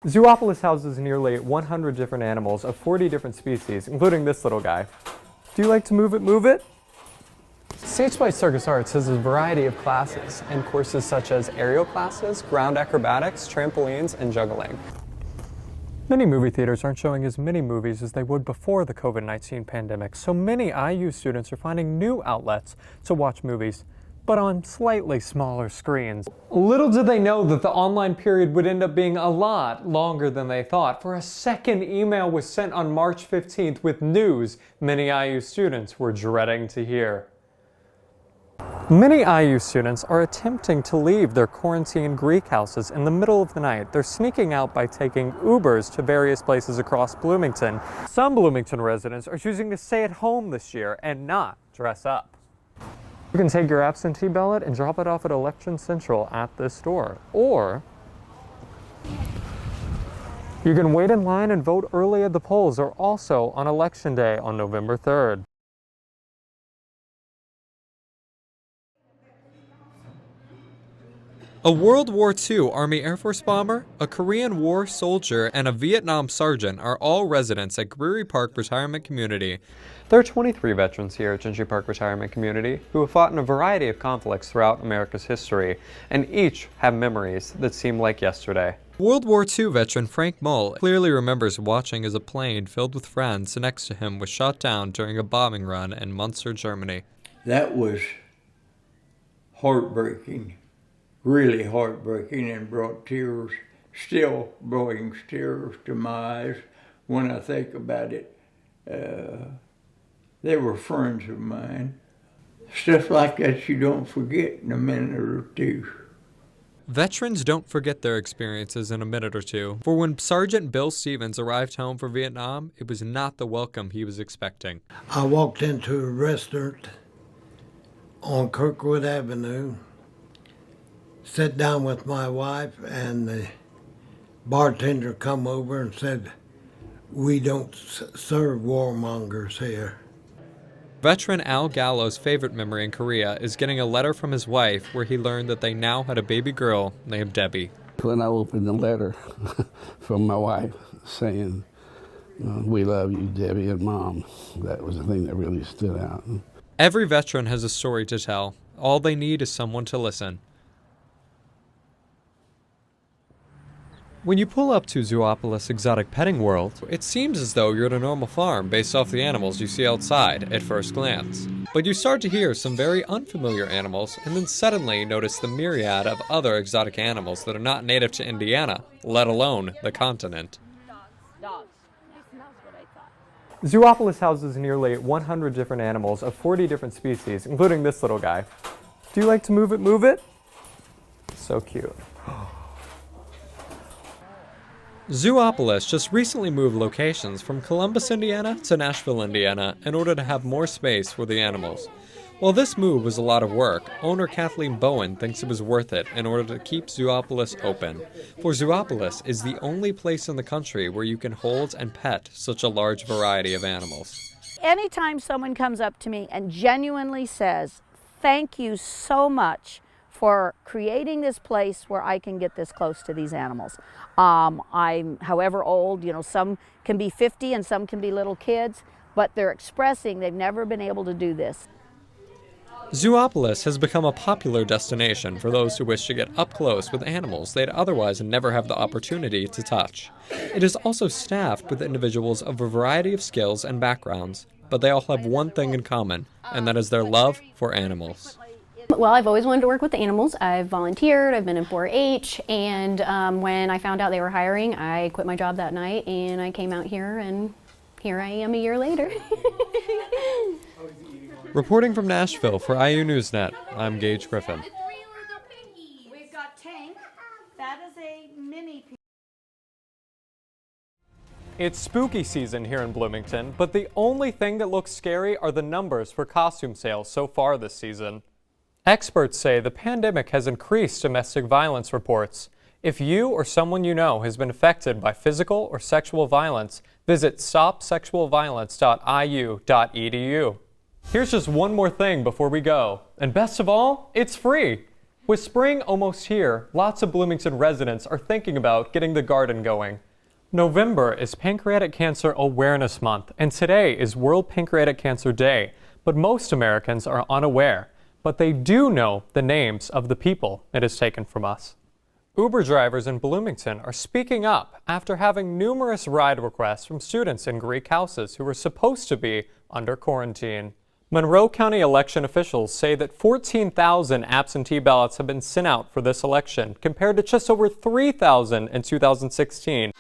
Zoopolis houses nearly 100 different animals of 40 different species, including this little guy. Do you like to move it, move it? Stage by Circus Arts has a variety of classes and courses such as aerial classes, ground acrobatics, trampolines, and juggling. Many movie theaters aren't showing as many movies as they would before the COVID-19 pandemic, so many IU students are finding new outlets to watch movies, but on slightly smaller screens. Little did they know that the online period would end up being a lot longer than they thought, for a second email was sent on March 15th with news many IU students were dreading to hear. Many IU students are attempting to leave their quarantine Greek houses in the middle of the night. They're sneaking out by taking Ubers to various places across Bloomington. Some Bloomington residents are choosing to stay at home this year and not dress up. You can take your absentee ballot and drop it off at Election Central at this store. Or you can wait in line and vote early at the polls, or also on Election Day on November 3rd. A World War II Army Air Force bomber, a Korean War soldier, and a Vietnam sergeant are all residents at Greery Park Retirement Community. There are 23 veterans here at Gentry Park Retirement Community who have fought in a variety of conflicts throughout America's history, and each have memories that seem like yesterday. World War II veteran Frank Mull clearly remembers watching as a plane filled with friends next to him was shot down during a bombing run in Munster, Germany. That was heartbreaking. Really heartbreaking, and brought tears, still brings tears to my eyes when I think about it. They were friends of mine. Stuff like that you don't forget in a minute or two. Veterans don't forget their experiences in a minute or two, for when Sergeant Bill Stevens arrived home from Vietnam, it was not the welcome he was expecting. I walked into a restaurant on Kirkwood Avenue, sat down with my wife, and the bartender come over and said, "We don't serve warmongers here." Veteran Al Gallo's favorite memory in Korea is getting a letter from his wife where he learned that they now had a baby girl named Debbie. When I opened the letter from my wife saying, "We love you, Debbie and Mom," that was the thing that really stood out. Every veteran has a story to tell. All they need is someone to listen. When you pull up to Zoopolis Exotic Petting World, it seems as though you're at a normal farm based off the animals you see outside at first glance. But you start to hear some very unfamiliar animals and then suddenly notice the myriad of other exotic animals that are not native to Indiana, let alone the continent. Zoopolis houses nearly 100 different animals of 40 different species, including this little guy. Do you like to move it, move it? So cute. Zoopolis just recently moved locations from Columbus, Indiana to Nashville, Indiana in order to have more space for the animals. While this move was a lot of work, owner Kathleen Bowen thinks it was worth it in order to keep Zoopolis open. For Zoopolis is the only place in the country where you can hold and pet such a large variety of animals. Anytime someone comes up to me and genuinely says, "Thank you so much for creating this place where I can get this close to these animals." I'm however old, some can be 50 and some can be little kids, but they're expressing they've never been able to do this. Zoopolis has become a popular destination for those who wish to get up close with animals they'd otherwise never have the opportunity to touch. It is also staffed with individuals of a variety of skills and backgrounds, but they all have one thing in common, and that is their love for animals. Well, I've always wanted to work with the animals. I've volunteered, I've been in 4-H, and when I found out they were hiring, I quit my job that night and I came out here, and here I am a year later. Reporting from Nashville for IU Newsnet, I'm Gage Griffin. We've got Tank. That is a mini. It's spooky season here in Bloomington, but the only thing that looks scary are the numbers for costume sales so far this season. Experts say the pandemic has increased domestic violence reports. If you or someone you know has been affected by physical or sexual violence, visit stopsexualviolence.iu.edu. Here's just one more thing before we go. And best of all, it's free. With spring almost here, lots of Bloomington residents are thinking about getting the garden going. November is Pancreatic Cancer Awareness Month, and today is World Pancreatic Cancer Day. But most Americans are unaware, but they do know the names of the people it has taken from us. Uber drivers in Bloomington are speaking up after having numerous ride requests from students in Greek houses who were supposed to be under quarantine. Monroe County election officials say that 14,000 absentee ballots have been sent out for this election, compared to just over 3,000 in 2016.